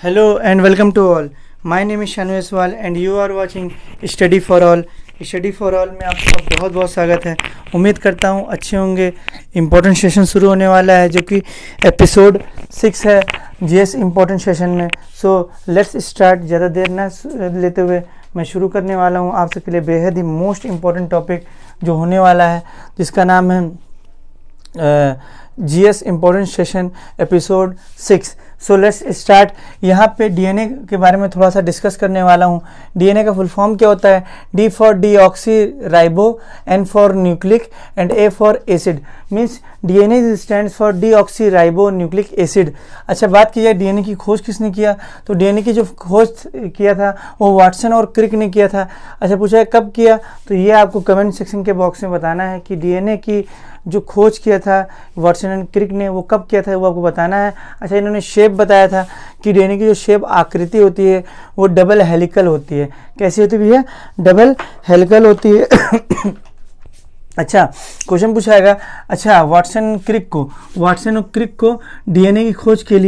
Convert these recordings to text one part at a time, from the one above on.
Hello and welcome to all. My name is Shanu Aswal and you are watching Study for All. Study for all में आपका बहुत बहुत स्वागत है। उम्मीद करता हूँ अच्छे होंगे। इम्पोर्टेंट सेशन शुरू होने वाला है जो कि एपिसोड 6 है जीएस इम्पोर्टेंट सेशन में। So let's start. ज़्यादा देर ना लेते हुए मैं शुरू करने वाला हूँ आप सबके लिए बेहद ही मोस्ट इम्पोर्टेंट टॉपिक जो होने वाला है, जिसका नाम है GS important session episode 6। So let's start. यहाँ पे डीएनए के बारे में थोड़ा सा डिस्कस करने वाला हूँ। डीएनए का फुल फॉर्म क्या होता है? D for deoxy ribo, N for nucleic and A for acid. Means DNA stands for deoxy ribo nucleic acid. अच्छा, बात की जाए डीएनए की खोज किसने किया, तो डीएनए की जो खोज किया था वो वाटसन और क्रिक ने किया था। अच्छा, पूछा है कब किया, तो ये आपको कमेंट सेक्शन के बॉक्स में बताना है कि डीएनए की जो खोज किया था वाटसन एंड क्रिक ने वो कब किया था, वो आपको बताना है। अच्छा, इन्होंने शेप बताया था कि डीएनए की जो शेप आकृति होती है वो डबल हेलिकल होती है। कैसी होती है भैया? डबल हेलिकल होती है। अच्छा, क्वेश्चन पूछाएगा। अच्छा, वाटसन और क्रिक को डीएनए की खोज के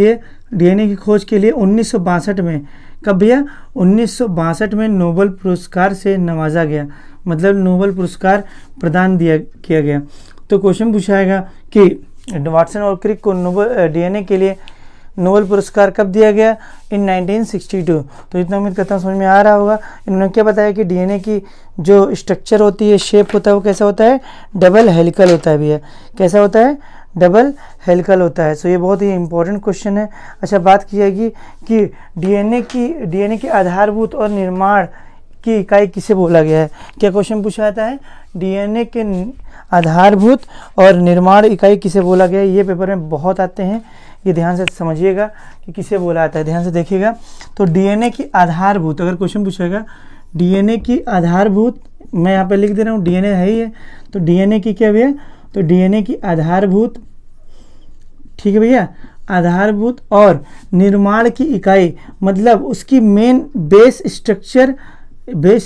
लिए 1962 में, कब भैया? 1962 में नोबेल पुरस्कार से नवाजा गया, मतलब नोबेल पुरस्कार प्रदान किया गया। तो क्वेश्चन पूछाएगा कि वाटसन और क्रिक को डीएनए के लिए नोबेल पुरस्कार कब दिया गया? इन 1962। तो इतना उम्मीद करता हूँ समझ में आ रहा होगा। इन्होंने क्या बताया कि डीएनए की जो स्ट्रक्चर होती है, शेप होता है, वो कैसा होता है? डबल हेलिकल होता है भैया। कैसा होता है? डबल हेलिकल होता है। सो ये बहुत ही इंपॉर्टेंट क्वेश्चन है। अच्छा, बात की जाएगी कि डीएनए की आधारभूत और निर्माण की इकाई किसे बोला गया है। क्या क्वेश्चन पूछा जाता है? डीएनए के आधारभूत और निर्माण इकाई किसे बोला गया है। ये पेपर में बहुत आते हैं, ये ध्यान से समझिएगा कि किसे बोला जाता है, ध्यान से देखिएगा। तो डीएनए की आधारभूत, अगर क्वेश्चन पूछेगा डीएनए की आधारभूत, मैं यहाँ पे लिख दे रहा हूँ, डीएनए है ही है, तो डीएनए की क्या भैया? तो डीएनए की आधारभूत, ठीक है भैया, आधारभूत और निर्माण की इकाई, मतलब उसकी main base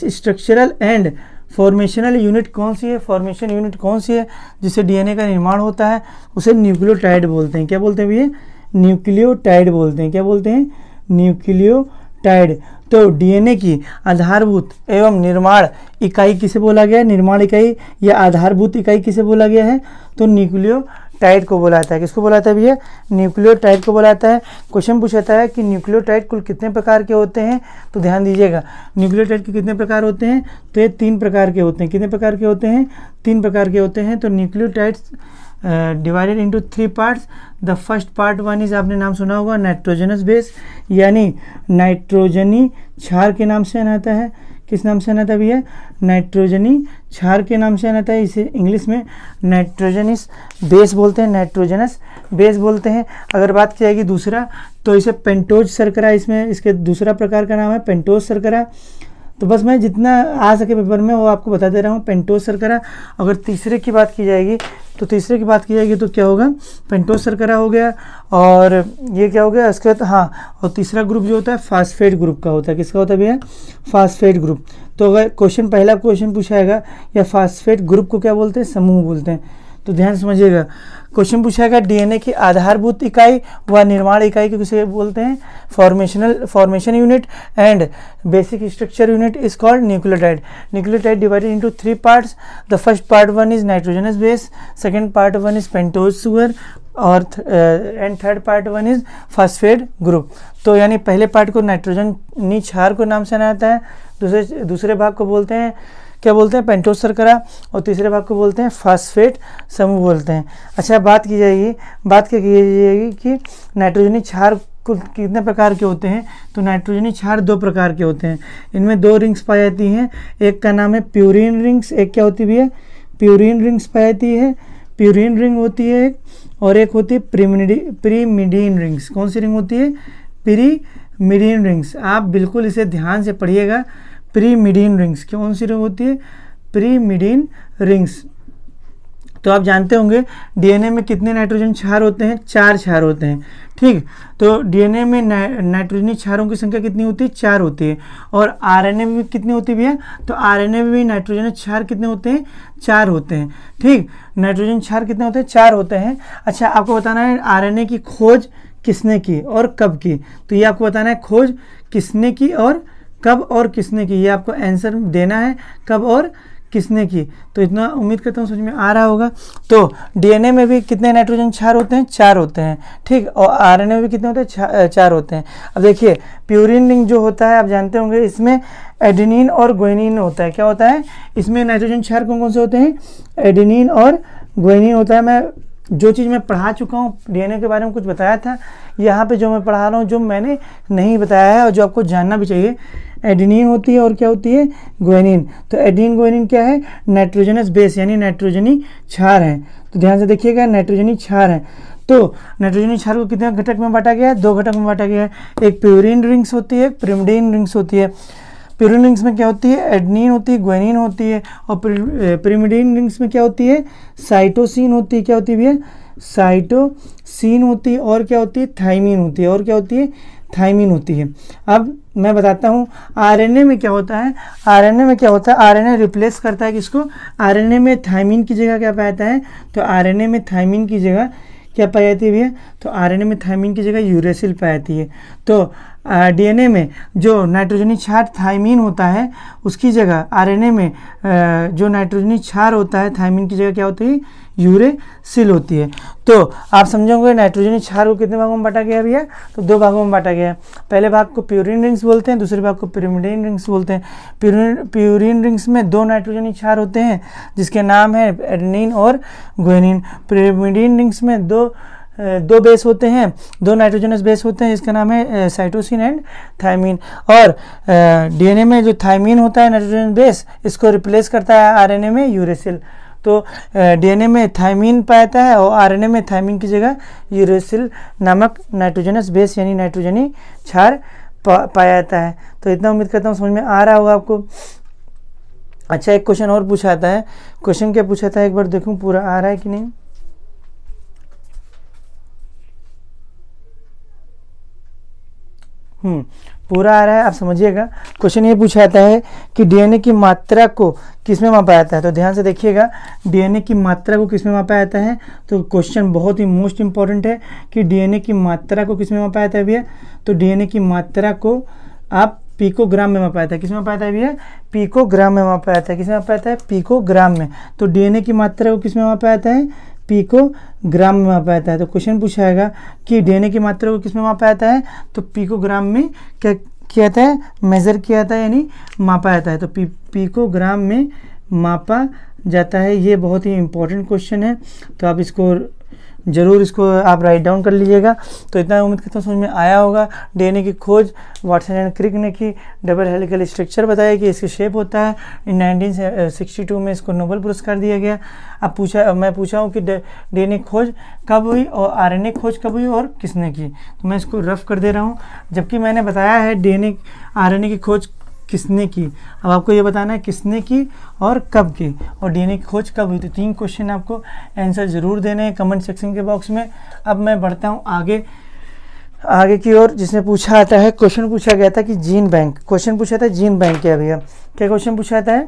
structural and formational unit कौन सी है? फॉर्मेशन यूनिट कौन सी है जिससे डीएनए का निर्माण होता है? उसे न्यूक्लियोटाइड बोलते हैं। क्या बोलते हैं भैया? न्यूक्लियोटाइड बोलते हैं। क्या बोलते हैं? न्यूक्लियोटाइड। तो डीएनए की आधारभूत एवं निर्माण इकाई किसे बोला गया है? निर्माण इकाई या आधारभूत इकाई किसे बोला गया है? तो न्यूक्लियोटाइड को बोला जाता है। किसको बोला जाता है भैया? न्यूक्लियोटाइड को बोला जाता है। क्वेश्चन पूछा है कि न्यूक्लियोटाइड कुल कितने प्रकार के होते हैं, तो ध्यान दीजिएगा। न्यूक्लियोटाइड के कितने प्रकार होते हैं? तो ये 3 प्रकार के होते हैं। कितने प्रकार के होते हैं? 3 प्रकार के होते हैं। तो nucleotides divided into 3 parts. The first part one is, आपने नाम सुना होगा, नाइट्रोजनस बेस, यानी नाइट्रोजनी क्षार के नाम से आता है। किस नाम से आता है भैया? नाइट्रोजनी क्षार के नाम से आता है। इसे इंग्लिश में नाइट्रोजनस बेस बोलते हैं, नाइट्रोजनस बेस बोलते हैं। अगर बात की जाएगी दूसरा, तो इसे पेंटोज शर्करा, इसमें इसके दूसरा प्रकार का नाम है पेंटोज शर्करा। तो बस मैं जितना आ सके पेपर में वो आपको बता दे रहा हूँ, पेंटोज शर्करा। अगर तीसरे की बात की जाएगी तो क्या होगा? पेंटोज शर्करा हो गया। और ये क्या हो गया इसके बाद? हाँ, और तीसरा ग्रुप जो होता है फास्फेट ग्रुप का होता है। किसका होता है भैया? Phosphate group. तो अगर पहला क्वेश्चन पूछाएगा या फास्फेट ग्रुप को क्या बोलते हैं? समूह बोलते हैं। तो ध्यान समझिएगा, क्वेश्चन पूछाएगा डीएनए की आधारभूत इकाई व निर्माण इकाई को किसे बोलते हैं? Formation unit and basic structure unit is called nucleotide. Nucleotide divided into 3 parts. The first part one is nitrogenous base, second part one is pentose sugar, और and third part one is phosphate group. तो यानी पहले part को नाइट्रोजनी क्षार को नाम से आता है, दूसरे भाग को बोलते हैं, क्या बोलते हैं? पेंटोज शर्करा, और तीसरे भाग को बोलते हैं फास्फेट समूह बोलते हैं। अच्छा, बात की जाएगी कि नाइट्रोजनी क्षार कितने प्रकार के होते हैं, तो नाइट्रोजनी क्षार 2 प्रकार के होते हैं। इनमें 2 रिंग्स पाई जाती हैं। एक का नाम है प्यूरिन रिंग्स, एक क्या होती है? प्यूरिन रिंग्स पाई जाती है, प्यूरिन रिंग होती है एक, और एक होती है प्रीमिडीन रिंग्स। कौन सी रिंग होती है? प्रीमिडीन रिंग्स। आप बिल्कुल इसे ध्यान से पढ़िएगा। प्रीमिडीन रिंग्स कौन सी रिंग होती है? प्रीमिडीन रिंग्स। तो आप जानते होंगे डीएनए में कितने नाइट्रोजन क्षार होते हैं? 4 क्षार होते हैं। ठीक, तो डीएनए में नाइट्रोजनी क्षारों की संख्या कितनी होती है? 4 होती है। और आरएनए में कितनी होती है भैया? तो आरएनए में भी नाइट्रोजन क्षार कितने होते हैं? 4 होते हैं। ठीक, नाइट्रोजन क्षार कितने होते हैं? 4 होते हैं। अच्छा, आपको बताना है आरएनए की खोज किसने की और कब की। तो ये आपको बताना है खोज किसने की और कब और किसने की, ये आपको आंसर देना है कब और किसने की। तो इतना उम्मीद करता हूँ समझ में आ रहा होगा। तो डीएनए में भी कितने नाइट्रोजन क्षार होते हैं, 4 होते हैं, ठीक। और आरएनए में भी कितने होते हैं, 4 होते हैं। अब देखिए प्यूरिन रिंग जो होता है आप जानते होंगे, इसमें एडेनिन और ग्वानिन होता है। क्या होता है इसमें नाइट्रोजन क्षार कौन कौन से होते हैं, एडेनिन और ग्वानिन होता है। मैं जो चीज़ मैं पढ़ा चुका हूँ डीएनए के बारे में कुछ बताया था, यहाँ पे जो मैं पढ़ा रहा हूँ जो मैंने नहीं बताया है और जो आपको जानना भी चाहिए, एडेनिन होती है और क्या होती है, ग्वानिन। तो एडेनिन ग्वानिन क्या है, नाइट्रोजनस बेस यानी नाइट्रोजनी क्षार है। तो ध्यान से देखिएगा नाइट्रोजनी क्षार है। तो नाइट्रोजनी क्षार को कितने घटक में बांटा गया है, 2 घटक में बांटा गया है। एक प्यूरिन रिंग्स होती है, एक पिरिमिडीन रिंग्स होती है। प्यूरिन रिंग्स में क्या होती है, एडेनिन होती है, ग्वानिन होती है। और पिरिमिडीन रिंग्स में क्या होती है, साइटोसिन होती है। क्या होती है भैया, साइटोसिन होती है। और क्या होती है, थाइमिन होती है। और क्या होती है, थाइमिन होती है। अब मैं बताता हूँ आरएनए में क्या होता है। आरएनए में क्या होता है, आरएनए रिप्लेस करता है किसको, आरएनए में थाइमिन की जगह क्या पाया जाता है, तो आरएनए में थाइमिन की जगह क्या पाई जाती है भैया, तो आरएनए में थाइमिन की जगह यूरेसिल पाई जाती है। तो डीएनए में जो नाइट्रोजनी क्षार थाइमिन होता है उसकी जगह आरएनए में जो नाइट्रोजनी क्षार होता है थाइमिन की जगह क्या होती है, यूरेसिल होती है। तो आप समझोगे नाइट्रोजनी क्षार को कितने भागों में बांटा गया भैया, तो 2 भागों में बांटा गया है। पहले भाग को प्यूरिन रिंग्स बोलते हैं, दूसरे भाग को पिरिमिडीन रिंग्स बोलते हैं। प्यूरिन रिंग्स में 2 नाइट्रोजनी क्षार होते हैं जिसके नाम है एडेनिन और ग्वानिन। पिरिमिडीन रिंग्स में दो बेस होते हैं, 2 नाइट्रोजनस बेस होते हैं जिसका नाम है साइटोसिन एंड थाइमिन। और डीएनए में जो थाइमिन होता है नाइट्रोजन बेस, इसको रिप्लेस करता है आरएनए में यूरेसिल। तो डीएनए में थाइमिन पाया जाता है और आरएनए में थाइमिन की जगह यूरेसिल नामक नाइट्रोजनस बेस यानी नाइट्रोजनी क्षार पाया जाता है। तो इतना उम्मीद करता हूँ समझ में आ रहा होगा आपको। अच्छा एक क्वेश्चन और पूछा था है, क्वेश्चन क्या पूछा था एक बार देखूँ पूरा आ रहा है कि नहीं। पूरा आ रहा है, आप समझिएगा। क्वेश्चन ये पूछा जाता है कि डीएनए की मात्रा को किसमें मापा जाता है। तो ध्यान से देखिएगा डीएनए की मात्रा को किसमें मापा जाता है। तो क्वेश्चन बहुत ही मोस्ट इंपॉर्टेंट है कि डीएनए की मात्रा को किसमें मापा जाता है भैया। तो डीएनए की मात्रा को आप पिकोग्राम में मापा जाता है। किसमें मापा जाता है भैया, पिकोग्राम में मापा जाता है। किसमें मापा जाता है, पिकोग्राम में। तो डीएनए की मात्रा को किसमें मापा जाता है, पिकोग्राम में मापा जाता है। तो क्वेश्चन पूछाएगा कि डीएनए की मात्रा को किसमें मापा जाता है, तो पिकोग्राम में क्या किया जाता है, मेजर किया जाता है यानी मापा जाता है। तो पिकोग्राम में मापा जाता है। ये बहुत ही इंपॉर्टेंट क्वेश्चन है, तो आप इसको ज़रूर इसको आप राइट डाउन कर लीजिएगा। तो इतना उम्मीद करता हूँ समझ में आया होगा। डीएनए की खोज वाटसन एंड क्रिक ने की, डबल हेलिकल स्ट्रक्चर बताया कि इसकी शेप होता है। इन 1962 में इसको नोबेल पुरस्कार दिया गया। अब मैं पूछा हूँ कि डीएनए खोज कब हुई और आरएनए खोज कब हुई और किसने की। तो मैं इसको रफ कर दे रहा हूँ, जबकि मैंने बताया है डीएनए आरएनए की खोज किसने की। अब आपको ये बताना है किसने की और कब की, और डीएनए की खोज कब हुई। तो 3 क्वेश्चन आपको आंसर ज़रूर देने हैं कमेंट सेक्शन के बॉक्स में। अब मैं बढ़ता हूँ आगे की ओर, जिसमें पूछा आता है, क्वेश्चन पूछा गया था कि जीन बैंक। क्वेश्चन पूछा था जीन बैंक क्या भैया, क्या क्वेश्चन पूछा जाता है।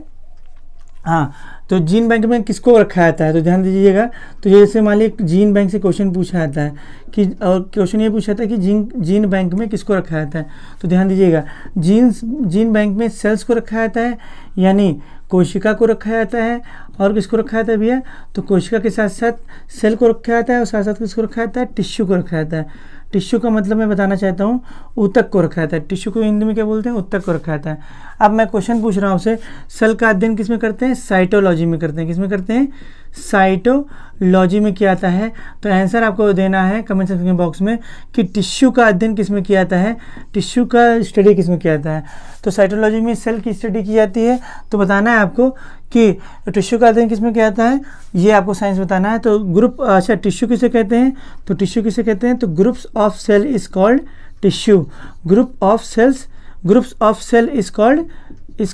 हाँ, तो जीन बैंक में किसको रखा जाता है, तो ध्यान दीजिएगा। तो जैसे मान लीजिए जीन बैंक से क्वेश्चन पूछा जाता है कि, और क्वेश्चन ये पूछा था कि जीन बैंक में किसको रखा जाता है। तो ध्यान दीजिएगा जीन बैंक में सेल्स को रखा जाता है यानी कोशिका को रखा जाता है। और किसको रखा जाता है भैया, तो कोशिका के साथ साथ सेल को रखा जाता है और साथ साथ किसको रखा जाता है, टिश्यू को रखा जाता है। टिश्यू का मतलब मैं बताना चाहता हूँ ऊतक को रखा जाता है। टिश्यू को हिंदी में क्या बोलते हैं, ऊतक को रखा जाता है। अब मैं क्वेश्चन पूछ रहा हूँ आपसे, सेल का अध्ययन किसमें करते हैं, साइटोलॉजी में करते हैं। किसमें करते हैं, साइटोलॉजी में किया जाता है। तो आंसर आपको देना है कमेंट सेक्शन बॉक्स में कि टिश्यू का अध्ययन किसमें किया जाता है, टिश्यू का स्टडी किसमें किया जाता है। तो साइटोलॉजी में सेल की स्टडी की जाती है। तो बताना है आपको कि टिश्यू का अध्ययन किसमें किया जाता है, ये आपको साइंस बताना है। तो अच्छा टिश्यू किसे कहते हैं, तो टिश्यू किसे कहते हैं, तो groups of cell is called tissue. Groups of cell is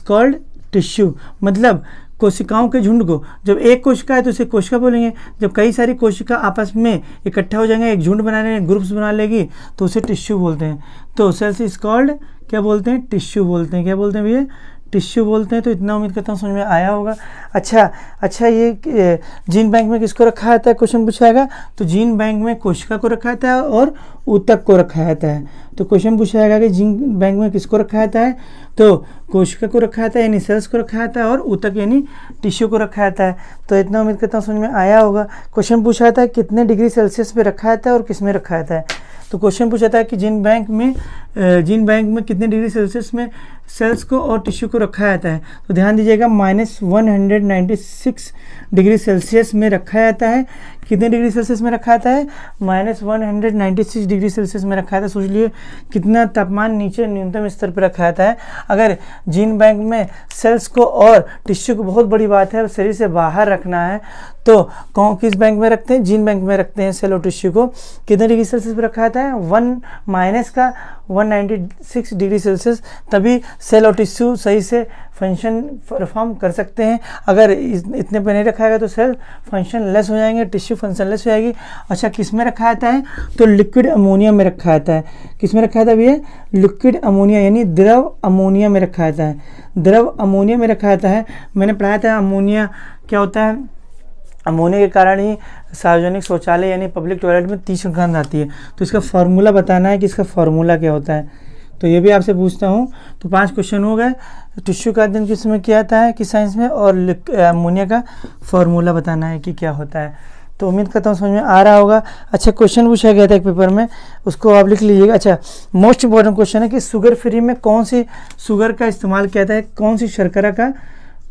called tissue. मतलब कोशिकाओं के झुंड को, जब एक कोशिका है तो उसे कोशिका बोलेंगे, जब कई सारी कोशिका आपस में इकट्ठा हो जाएंगे, एक झुंड बनाने ग्रुप्स बना लेगी तो उसे टिश्यू बोलते हैं। तो सेल्स इज कॉल्ड क्या बोलते हैं, टिश्यू बोलते हैं। क्या बोलते हैं भैया, टिश्यू बोलते हैं। तो इतना उम्मीद करता हूँ समझ में आया होगा। अच्छा ये जीन बैंक में किसको रखा जाता है, क्वेश्चन पूछा जाएगा। तो जीन बैंक में कोशिका को रखा जाता है और ऊतक को रखा जाता है। तो क्वेश्चन पूछा जाएगा कि जीन बैंक में किसको रखा जाता है, तो कोशिका को रखा जाता है यानी सेल्स को रखा जाता है, और ऊतक यानी टिश्यू को रखा जाता है। तो इतना उम्मीद करता हूँ समझ में आया होगा। क्वेश्चन पूछा जाता है कितने डिग्री सेल्सियस पे रखा जाता है और किस में रखा जाता है। तो क्वेश्चन पूछा था कि जीन बैंक में कितने डिग्री सेल्सियस में सेल्स को और टिश्यू को रखा जाता है। तो ध्यान दीजिएगा -196 डिग्री सेल्सियस में रखा जाता है। कितने डिग्री सेल्सियस में रखा जाता है, -196 डिग्री सेल्सियस में रखा जाता है। सोच लिए कितना तापमान नीचे न्यूनतम स्तर पर रखा जाता है। अगर जीन बैंक में सेल्स को और टिश्यू को, बहुत बड़ी बात है, शरीर से बाहर रखना है, तो किस बैंक में रखते हैं, जीन बैंक में रखते हैं सेल और टिश्यू को। कितने डिग्री सेल्सियस पर रखा जाता है, 196 डिग्री सेल्सियस, तभी सेल और टिश्यू सही से फंक्शन परफॉर्म कर सकते हैं। अगर इतने पे नहीं रखा गया तो सेल फंक्शन लेस हो जाएंगे, टिश्यू फंक्शन लेस हो जाएगी। अच्छा, किस में रखा जाता है, तो लिक्विड अमोनिया में रखा जाता है। किस में रखा जाता है भैया, लिक्विड अमोनिया यानी द्रव अमोनिया में रखा जाता है। द्रव अमोनिया में रखा जाता है। मैंने पढ़ाया था अमोनिया क्या होता है, अमोनिया के कारण ही सार्वजनिक शौचालय यानी पब्लिक टॉयलेट में तीसरी गंध आती है। तो इसका फॉर्मूला बताना है कि इसका फॉर्मूला क्या होता है। तो ये भी आपसे पूछता हूँ। तो 5 क्वेश्चन हो गए। टिश्यू का अध्ययन किस में किया जाता है, किस साइंस में, और अमोनिया का फॉर्मूला बताना है कि क्या होता है। तो उम्मीद करता हूँ समझ में आ रहा होगा। अच्छा, क्वेश्चन पूछा गया था एक पेपर में, उसको आप लिख लीजिएगा। अच्छा, मोस्ट इंपॉर्टेंट क्वेश्चन है कि शुगर फ्री में कौन सी शुगर का इस्तेमाल किया जाता है, कौन सी शर्करा का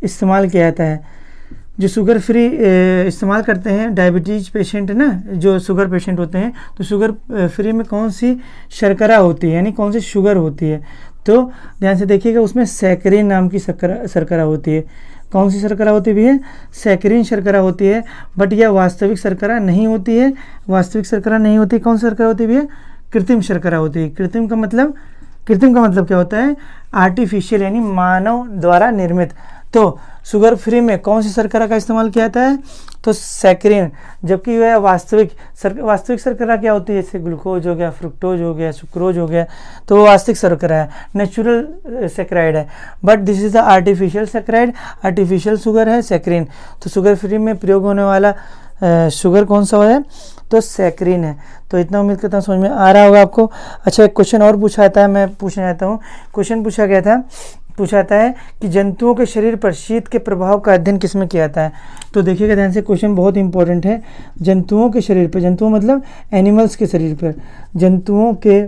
इस्तेमाल किया जाता है। जो शुगर फ्री इस्तेमाल करते हैं डायबिटीज़ पेशेंट ना, जो शुगर पेशेंट होते हैं, तो शुगर फ्री में कौन सी शर्करा होती है यानी कौन सी शुगर होती है। तो ध्यान से देखिएगा, उसमें सैकरीन नाम की शर्करा होती है। कौन सी शर्करा होती भी है, सैकरीन शर्करा होती है। बट यह वास्तविक शर्करा नहीं होती है, वास्तविक शर्करा नहीं होती। कौन सी शर्करा होती भी है, कृत्रिम शर्करा होती है। कृत्रिम का मतलब क्या होता है, आर्टिफिशियल यानी मानव द्वारा निर्मित। तो शुगर फ्री में कौन सी शर्करा का इस्तेमाल किया जाता है, तो सैकरीन। जबकि वह वास्तविक शर्करा क्या होती है, जैसे ग्लूकोज हो गया, फ्रुक्टोज हो गया, सुक्रोज हो गया, तो वो वास्तविक शर्करा है, नेचुरल सैकराइड है। But this is the artificial saccharide, artificial sugar है सैकरीन। तो शुगर फ्री में प्रयोग होने वाला शुगर कौन सा है, तो सैकरीन है। तो इतना उम्मीद करता हूँ समझ में आ रहा होगा आपको। अच्छा, एक क्वेश्चन और पूछा जाता है, मैं पूछना चाहता हूँ। क्वेश्चन पूछा जाता है कि जंतुओं के शरीर पर शीत के प्रभाव का अध्ययन किसमें किया जाता है। तो देखिएगा ध्यान से, क्वेश्चन बहुत इंपॉर्टेंट है। जंतुओं के शरीर पर, जंतुओं मतलब एनिमल्स के शरीर पर, जंतुओं के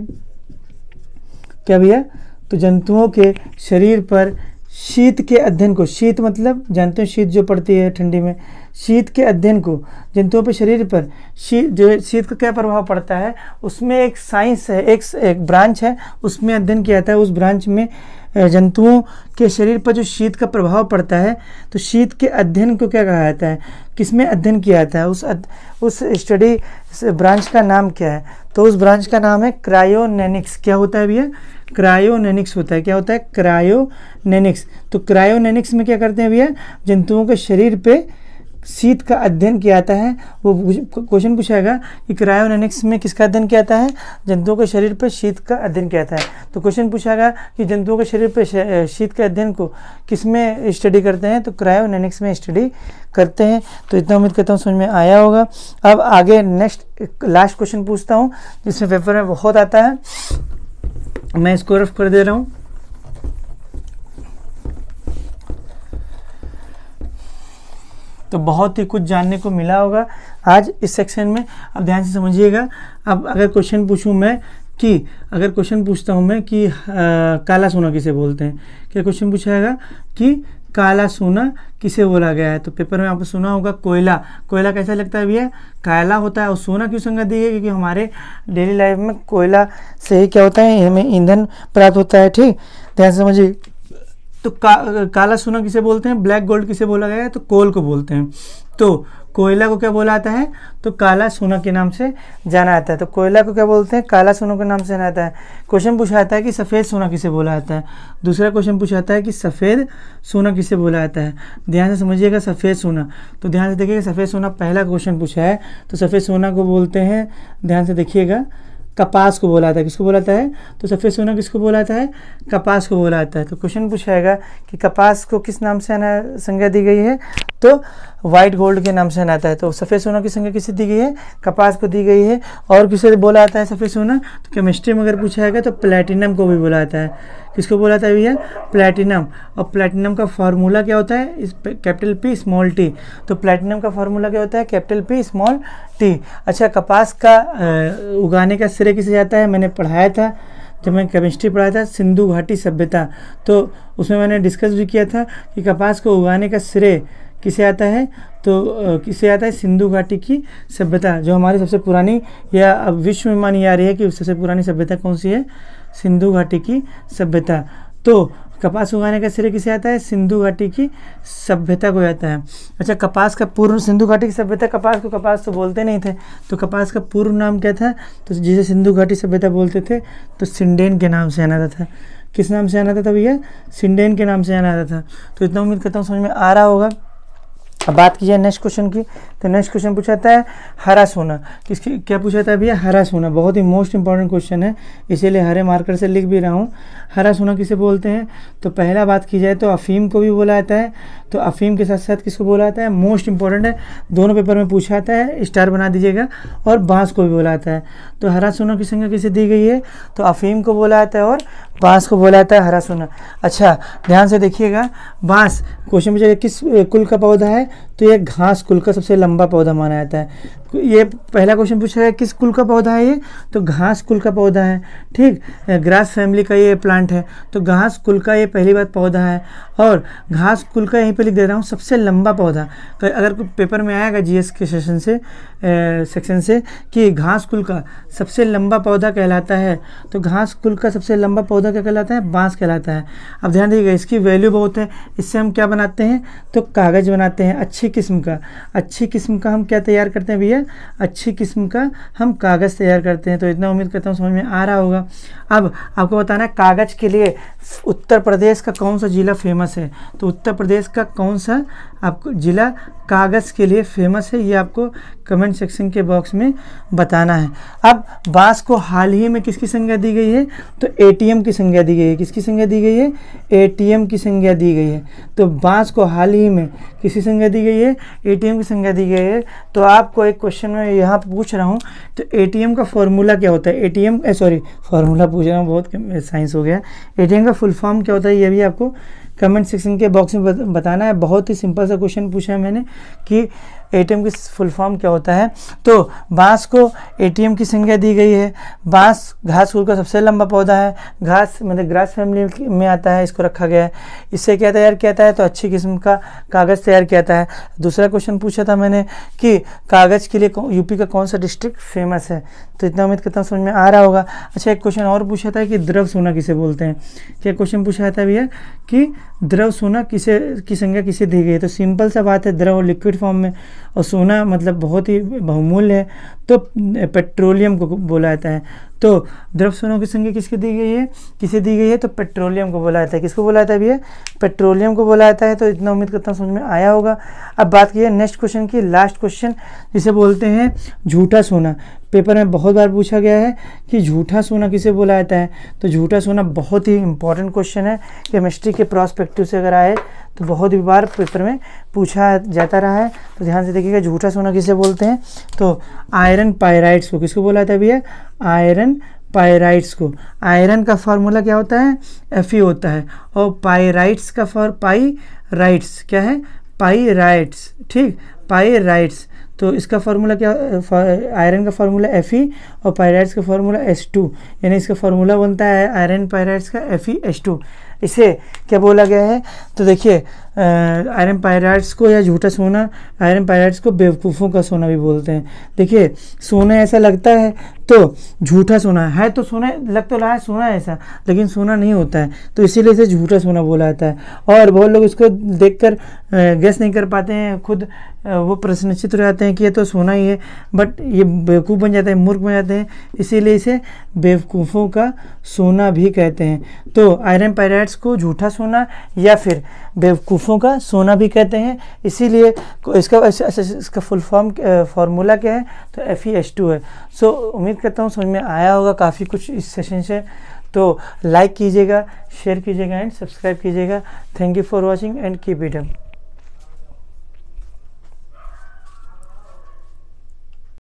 क्या भैया, तो जंतुओं के शरीर पर शीत के अध्ययन को, शीत मतलब जानते हो शीत जो पड़ती है ठंडी में, शीत के अध्ययन को, जंतुओं पर शरीर पर शीत का क्या प्रभाव पड़ता है, उसमें एक साइंस है, एक ब्रांच है, उसमें अध्ययन किया जाता है। उस ब्रांच में जंतुओं के शरीर पर जो शीत का प्रभाव पड़ता है, तो शीत के अध्ययन को क्या कहा जाता है, किसमें अध्ययन किया जाता है, उस स्टडी ब्रांच का नाम क्या है। तो उस ब्रांच का नाम है क्रायोनेनिक्स। क्या होता है भैया, क्रायोनेनिक्स होता है। क्या होता है, क्रायोनेनिक्स। तो क्रायोनेनिक्स में क्या करते हैं भैया, जंतुओं के शरीर पे शीत का अध्ययन किया जाता है। वो क्वेश्चन पूछाएगा कि क्रायोनेनिक्स में किसका अध्ययन किया जाता है, जंतुओं के शरीर पर शीत का अध्ययन किया जाता है। तो क्वेश्चन पूछाएगा कि जंतुओं के शरीर पर शीत के अध्ययन को किस में स्टडी करते हैं, तो क्रायोनेनिक्स में स्टडी करते हैं। तो इतना उम्मीद करता हूँ समझ में आया होगा। अब आगे नेक्स्ट लास्ट क्वेश्चन पूछता हूँ, जिसमें पेपर में बहुत आता है, मैं इसको रफ कर दे रहा हूँ। तो बहुत ही कुछ जानने को मिला होगा आज इस सेक्शन में। अब ध्यान से समझिएगा। अब अगर क्वेश्चन पूछूं मैं कि, अगर क्वेश्चन पूछता हूं मैं कि काला सोना किसे बोलते हैं, क्या क्वेश्चन पूछाएगा कि काला सोना किसे बोला गया है। तो पेपर में आपने सुना होगा कोयला। कोयला कैसा लगता है भैया, काला होता है। और सोना क्यों संगत दी है, क्योंकि हमारे डेली लाइफ में कोयला से ही क्या होता है, हमें ईंधन प्राप्त होता है। ठीक, ध्यान से समझिए। तो काला सोना किसे बोलते हैं, ब्लैक गोल्ड किसे बोला गया है, तो कोल को बोलते हैं। तो कोयला को क्या बोला जाता है, तो काला सोना के नाम से जाना जाता है। तो कोयला को क्या बोलते हैं, काला सोना के नाम से जाना जाता है। क्वेश्चन पूछा जाता है कि सफ़ेद सोना किसे बोला जाता है। दूसरा क्वेश्चन पूछा जाता है कि सफ़ेद सोना किसे बोला जाता है। ध्यान से समझिएगा, सफ़ेद सोना। तो ध्यान से देखिएगा, सफ़ेद सोना पहला क्वेश्चन पूछा है, तो सफ़ेद सोना को बोलते हैं, ध्यान से देखिएगा, कपास को बोला जाता है। किसको बोला जाता है? तो सफ़ेद सोना किसको बोला जाता है? कपास को बोला जाता है। तो क्वेश्चन पूछाएगा कि कपास को किस नाम से संज्ञा दी गई है? तो वाइट गोल्ड के नाम से आता है। तो सफ़ेद सोना की संज्ञा किसे दी गई है? कपास को दी गई है। और किसे बोला जाता है सफ़ेद सोना? तो केमिस्ट्री में अगर पूछाएगा तो प्लैटिनम को भी बोला जाता है। किसको बोला जाता है भैया? प्लैटिनम। और प्लैटिनम का फार्मूला क्या होता है? Capital P small t। तो प्लैटिनम का फार्मूला क्या होता है? Capital P small t। अच्छा, कपास का उगाने का श्रेय किसे जाता है? मैंने पढ़ाया था जब मैं केमिस्ट्री पढ़ाया था, सिंधु घाटी सभ्यता। तो उसमें मैंने डिस्कस भी किया था कि कपास को उगाने का श्रेय किसे आता है? तो किसे आता है? सिंधु घाटी की सभ्यता, जो हमारी सबसे पुरानी या अब विश्व में मानी जा रही है कि सबसे पुरानी सभ्यता कौन सी है? सिंधु घाटी की सभ्यता। तो कपास उगाने का श्रेय किसे आता है? सिंधु घाटी की सभ्यता को आता है। अच्छा, कपास का पूर्व, सिंधु घाटी की सभ्यता, कपास को कपास तो बोलते नहीं थे, तो कपास का पूर्व नाम क्या था? तो जिसे सिंधु घाटी सभ्यता बोलते थे तो सिंडेन के नाम से आना था। किस नाम से आना था भैया? सिंडेन के नाम से आना था। तो इतना उम्मीद करता हूँ समझ में आ रहा होगा। अब बात की जाए नेक्स्ट क्वेश्चन की, तो नेक्स्ट क्वेश्चन पूछाता है हरा सोना। किसकी क्या पूछाता है भैया? हरा सोना। बहुत ही मोस्ट इंपॉर्टेंट क्वेश्चन है, इसीलिए हरे मार्कर से लिख भी रहा हूँ। हरा सोना किसे बोलते हैं? तो पहला बात की जाए तो अफीम को भी बोला जाता है। तो अफीम के साथ साथ किसको बोला जाता है? मोस्ट इंपॉर्टेंट है, दोनों पेपर में पूछा जाता है, स्टार बना दीजिएगा। और बांस को भी बोला जाता है। तो हरा सोना की संज्ञा किसे दी गई है? तो अफीम को बोला जाता है और बांस को बोला जाता है हरा सोना। अच्छा, ध्यान से देखिएगा, बांस क्वेश्चन पूछा किस कुल का पौधा है? तो ये घास कुल का सबसे लंबा पौधा माना जाता है। ये पहला क्वेश्चन पूछा है किस कुल का पौधा है ये? तो घास कुल का पौधा है। ठीक, ग्रास फैमिली का ये प्लांट है, तो घास कुल का ये पहली बात पौधा है। और घास कुल का यहीं पे लिख दे रहा हूँ सबसे लंबा पौधा। अगर पेपर में आएगा जीएस के सेक्शन से कि घास कुल का सबसे लंबा पौधा कहलाता है, तो घास कुल का सबसे लंबा पौधा क्या कहलाता है? बांस कहलाता है। अब ध्यान दीजिएगा, इसकी वैल्यू बहुत है। इससे हम क्या बनाते हैं? तो कागज़ बनाते हैं अच्छी किस्म का। अच्छी किस्म का हम क्या तैयार करते हैं भैया? अच्छी किस्म का हम कागज़ तैयार करते हैं। तो इतना उम्मीद करता हूँ समझ में आ रहा होगा। अब आपको बताना है कागज़ के लिए उत्तर प्रदेश का कौन सा जिला फेमस है। तो उत्तर प्रदेश का कौन सा आपको जिला कागज़ के लिए फेमस है, ये आपको कमेंट सेक्शन के बॉक्स में बताना है। अब बांस को हाल ही में किसकी संज्ञा दी गई है? तो एटीएम की संज्ञा दी गई है। किसकी संज्ञा दी गई है? एटीएम की संज्ञा दी गई है। तो बांस को हाल ही में किसकी संज्ञा दी गई है? एटीएम की संज्ञा दी गई है। तो आपको एक क्वेश्चन में यहाँ पर पूछ रहा हूँ, तो एटीएम का फॉर्मूला क्या होता है? एटीएम फॉर्मूला पूछ रहा हूँ, बहुत साइंस हो गया। एटीएम का फुल फॉर्म क्या होता है, ये भी आपको कमेंट सेक्शन के बॉक्स में बताना है। बहुत ही सिंपल सा क्वेश्चन पूछा है मैंने कि एटीएम की फुल फॉर्म क्या होता है। तो बांस को एटीएम की संज्ञा दी गई है। बांस घास कुल का सबसे लंबा पौधा है, घास मतलब ग्रास फैमिली में आता है, इसको रखा गया है। इससे क्या तैयार किया जाता है? तो अच्छी किस्म का कागज़ तैयार किया जाता है। दूसरा क्वेश्चन पूछा था मैंने कि कागज़ के लिए यूपी का कौन सा डिस्ट्रिक्ट फेमस है। तो इतना उम्मीद करता हूँ समझ में आ रहा होगा। अच्छा, एक क्वेश्चन और पूछा था कि द्रव सोना किसे बोलते हैं। क्या क्वेश्चन पूछा था भैया कि द्रव सोना की संज्ञा किसे दी गई है? तो सिंपल सा बात है, द्रव और लिक्विड फॉर्म में, और सोना मतलब बहुत ही बहुमूल्य है, तो पेट्रोलियम को बोला जाता है। तो द्रव सोना की संज्ञा किसकी दी गई है? किसे दी गई है? तो पेट्रोलियम को बोला जाता है। किसको बोला जाता है भैया? पेट्रोलियम को बोला जाता है। तो इतना उम्मीद करता हूँ समझ में आया होगा। अब बात की है नेक्स्ट क्वेश्चन की, लास्ट क्वेश्चन, जिसे बोलते हैं झूठा सोना। पेपर में बहुत बार पूछा गया है कि झूठा सोना किसे बोला जाता है। तो झूठा सोना बहुत ही इंपॉर्टेंट क्वेश्चन है, केमिस्ट्री के प्रोस्पेक्टिव से अगर आए तो बहुत ही बार पेपर में पूछा जाता रहा है। तो ध्यान से देखिएगा, झूठा सोना किसे बोलते हैं? तो आयरन पायराइड्स को। किसको बोला जाता है भैया? आयरन पायराइड्स को। आयरन का फार्मूला क्या होता है? Fe होता है। और पायराइड्स का पायराइड्स क्या है? पायराइड्स। ठीक, पायराइड्स। तो इसका फार्मूला क्या? आयरन का फार्मूला Fe और पायराइड्स का फार्मूला H2, यानी इसका फार्मूला बनता है आयरन पायराइड्स का FeH2। इसे क्या बोला गया है? तो देखिए, आयरन पायराइड्स को या झूठा सोना, आयरन पायराइड्स को बेवकूफ़ों का सोना भी बोलते हैं। देखिए, सोना ऐसा लगता है तो झूठा सोना है, तो सोना लग तो रहा है सोना ऐसा, लेकिन सोना नहीं होता है, तो इसीलिए इसे झूठा सोना बोला जाता है। और बहुत लोग इसको देखकर गेस नहीं कर पाते हैं, खुद वो प्रश्नचित हो जाते हैं कि ये तो सोना ही है, बट ये बेवकूफ़ बन जाते हैं, मूर्ख बन जाते हैं, इसीलिए इसे बेवकूफ़ों का सोना भी कहते हैं। तो आयरन पायराइड्स इडियट्स को झूठा सोना या फिर बेवकूफ़ों का सोना भी कहते हैं। इसीलिए इसका फुल फार्मूला क्या है, तो FeH2 है। सो उम्मीद करता हूँ समझ में आया होगा काफ़ी कुछ इस सेशन से। तो लाइक कीजिएगा, शेयर कीजिएगा एंड सब्सक्राइब कीजिएगा। Thank you for watching and keep it up.